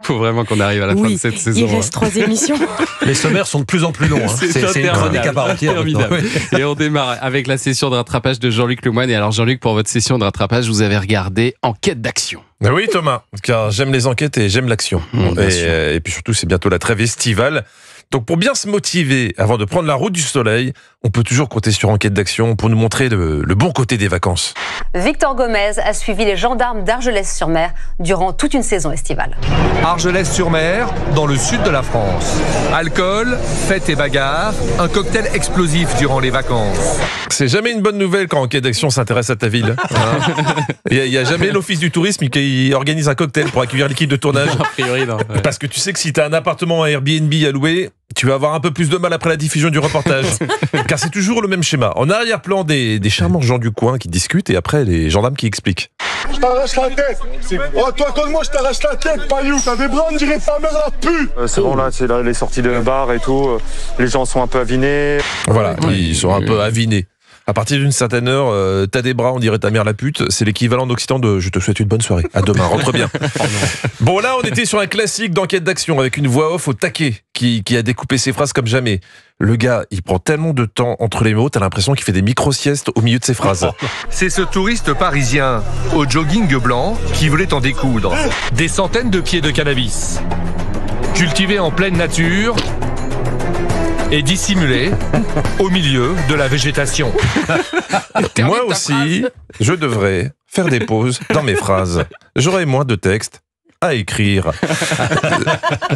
faut vraiment qu'on arrive à la fin de cette saison. Il reste 3 émissions. Les sommaires sont de plus en plus longs. C'est une chronique à part entière. Et on démarre avec la session de rattrapage de Jean-Luc Lemoyne. Et alors Jean-Luc, pour votre session de rattrapage, vous avez regardé Enquête d'action. Oui Thomas, car j'aime les enquêtes et j'aime l'action. Et puis surtout, c'est bientôt la trêve estivale. Donc pour bien se motiver avant de prendre la route du soleil, on peut toujours compter sur Enquête d'action pour nous montrer le bon côté des vacances. Victor Gomez a suivi les gendarmes d'Argelès-sur-Mer durant toute une saison estivale. Argelès-sur-Mer, dans le sud de la France. Alcool, fêtes et bagarres, un cocktail explosif durant les vacances. C'est jamais une bonne nouvelle quand Enquête d'action s'intéresse à ta ville. Il n'y a jamais l'office du tourisme qui organise un cocktail pour accueillir l'équipe de tournage. A priori, non. Ouais. Parce que tu sais que si tu as un appartement à Airbnb à louer, tu vas avoir un peu plus de mal après la diffusion du reportage. Car c'est toujours le même schéma. En arrière-plan, des charmants gens du coin qui discutent et après les gendarmes qui expliquent. Je t'arrache la tête. Oh, toi, comme moi, je t'arrache la tête, Payou. T'as des bras, on dirait ta mère la pue. C'est bon, là, c'est les sorties de bar et tout. Les gens sont un peu avinés. Voilà, ils sont un peu avinés. À partir d'une certaine heure, t'as des bras, on dirait ta mère la pute. C'est l'équivalent en occitan de je te souhaite une bonne soirée. À demain, rentre bien. Bon, là, on était sur un classique d'Enquête d'action avec une voix off au taquet qui a découpé ses phrases comme jamais. Le gars, il prend tellement de temps entre les mots, t'as l'impression qu'il fait des micro-siestes au milieu de ses phrases. C'est ce touriste parisien au jogging blanc qui voulait en découdre. Des centaines de pieds de cannabis, cultivés en pleine nature et dissimulés au milieu de la végétation. Moi aussi, je devrais faire des pauses dans mes phrases. J'aurais moins de texte à écrire.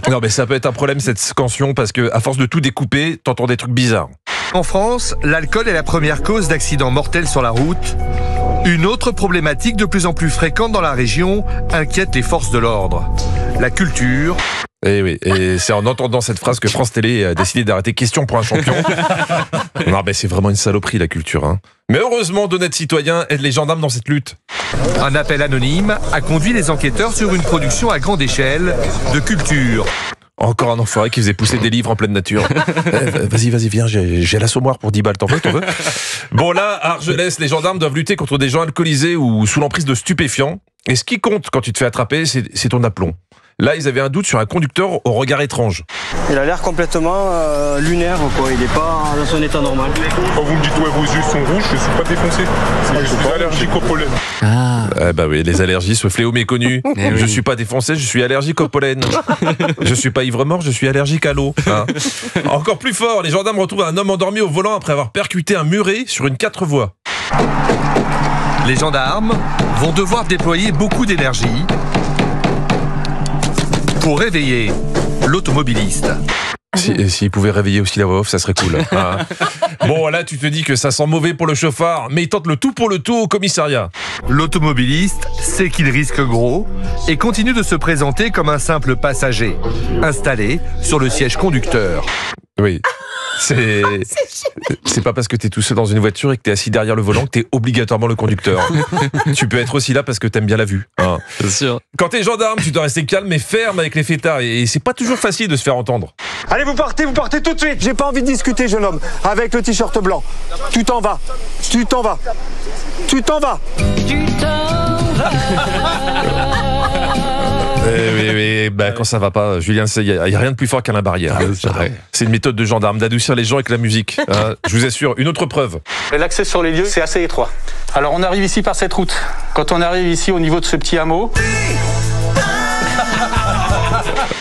Non mais ça peut être un problème cette scansion parce que à force de tout découper, t'entends des trucs bizarres. En France, l'alcool est la première cause d'accidents mortels sur la route. Une autre problématique de plus en plus fréquente dans la région inquiète les forces de l'ordre. La culture. Et oui, et c'est en entendant cette phrase que France Télé a décidé d'arrêter Question pour un champion. Non mais c'est vraiment une saloperie la culture. Hein. Mais heureusement, d'honnêtes citoyens aident les gendarmes dans cette lutte. Un appel anonyme a conduit les enquêteurs sur une production à grande échelle de culture. Encore un enfoiré qui faisait pousser des livres en pleine nature. Vas-y, viens, j'ai l'assommoir pour 10 balles, t'en veux? Bon là, à Argelès, les gendarmes doivent lutter contre des gens alcoolisés ou sous l'emprise de stupéfiants. Et ce qui compte quand tu te fais attraper, c'est ton aplomb. Là, ils avaient un doute sur un conducteur au regard étrange. Il a l'air complètement lunaire, quoi. Il n'est pas dans son état normal. Quand vous me dites ouais, vos yeux sont rouges, je suis pas défoncé. Je suis allergique au pollen. Bah oui, les allergies, ce fléau méconnu. Je suis pas défoncé, je suis allergique au pollen. Je suis pas ivre-mort, je suis allergique à l'eau. Hein. Encore plus fort, les gendarmes retrouvent un homme endormi au volant après avoir percuté un muret sur une 4 voies. Les gendarmes vont devoir déployer beaucoup d'énergie pour réveiller l'automobiliste. S'il pouvait réveiller aussi la voix off, ça serait cool. Hein. Bon, là, tu te dis que ça sent mauvais pour le chauffard, mais il tente le tout pour le tout au commissariat. L'automobiliste sait qu'il risque gros et continue de se présenter comme un simple passager, installé sur le siège conducteur. Oui. C'est pas parce que t'es tout seul dans une voiture et que t'es assis derrière le volant que t'es obligatoirement le conducteur. Tu peux être aussi là parce que t'aimes bien la vue. Hein. Bien sûr. Quand t'es gendarme, tu dois rester calme et ferme avec les fêtards et c'est pas toujours facile de se faire entendre. Allez, vous partez tout de suite. J'ai pas envie de discuter, jeune homme, avec le t-shirt blanc. Tu t'en vas. Oui, quand ça va pas, Julien, il y a rien de plus fort qu'un la barrière. C'est une méthode de gendarme, d'adoucir les gens avec la musique. Hein. Je vous assure, une autre preuve. L'accès sur les lieux, c'est assez étroit. Alors on arrive ici par cette route. Quand on arrive ici au niveau de ce petit hameau...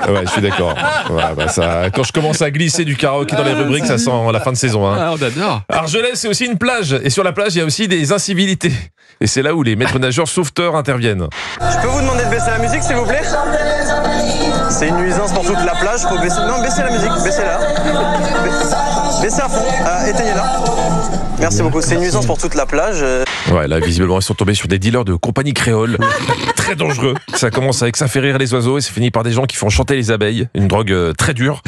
Ouais, je suis d'accord. Voilà, quand je commence à glisser du karaoké dans les rubriques, ça sent la fin de saison. Hein. Ah, on adore. Argelès, c'est aussi une plage. Et sur la plage, il y a aussi des incivilités. Et c'est là où les maîtres nageurs sauveteurs interviennent. Je peux vous demander de baisser la musique, s'il vous plaît? C'est une nuisance pour toute la plage. Faut baisser... Non, baissez la musique, baissez-la. Baissez à fond, éteignez-la. Merci beaucoup, c'est une nuisance pour toute la plage. Ouais, là, visiblement, ils sont tombés sur des dealers de compagnie créole. Très dangereux. Ça commence avec ça fait rire les oiseaux et ça finit par des gens qui font chanter les abeilles. Une drogue très dure.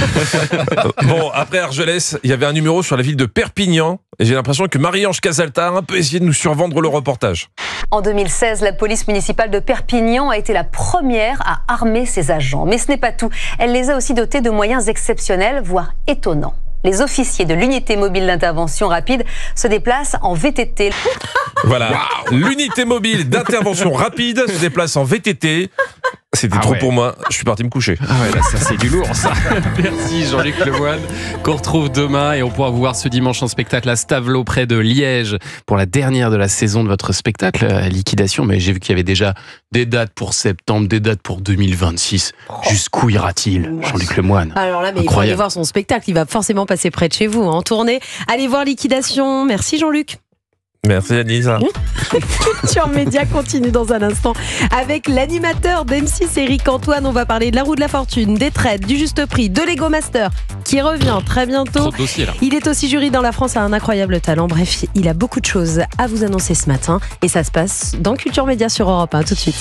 Bon, après Argelès, il y avait un numéro sur la ville de Perpignan. Et j'ai l'impression que Marie-Ange Casalta a un peu essayé de nous survendre le reportage. En 2016, la police municipale de Perpignan a été la première à armer ses agents. Mais ce n'est pas tout. Elle les a aussi dotés de moyens exceptionnels, voire étonnants. Les officiers de l'unité mobile d'intervention rapide se déplacent en VTT. Voilà, l'unité mobile d'intervention rapide se déplace en VTT. C'était trop pour moi, je suis parti me coucher. Ah ouais, là, ça c'est du lourd ça. Merci Jean-Luc Lemoine, qu'on retrouve demain et on pourra vous voir ce dimanche en spectacle à Stavelot près de Liège pour la dernière de la saison de votre spectacle, Liquidation. Mais j'ai vu qu'il y avait déjà des dates pour septembre, des dates pour 2026. Jusqu'où ira-t-il, Jean-Luc Lemoine? Alors là, mais il faut aller voir son spectacle, il va forcément passer près de chez vous en tournée. Allez voir Liquidation. Merci Jean-Luc. Merci Anissa. Culture Média continue dans un instant avec l'animateur d'M6 Eric Antoine. On va parler de la roue de la fortune, des traites, du juste prix, de Lego Master qui revient très bientôt. Trop de dossiers, là. Il est aussi jury dans La France a un incroyable talent. Bref, il a beaucoup de choses à vous annoncer ce matin et ça se passe dans Culture Média sur Europe 1. Tout de suite.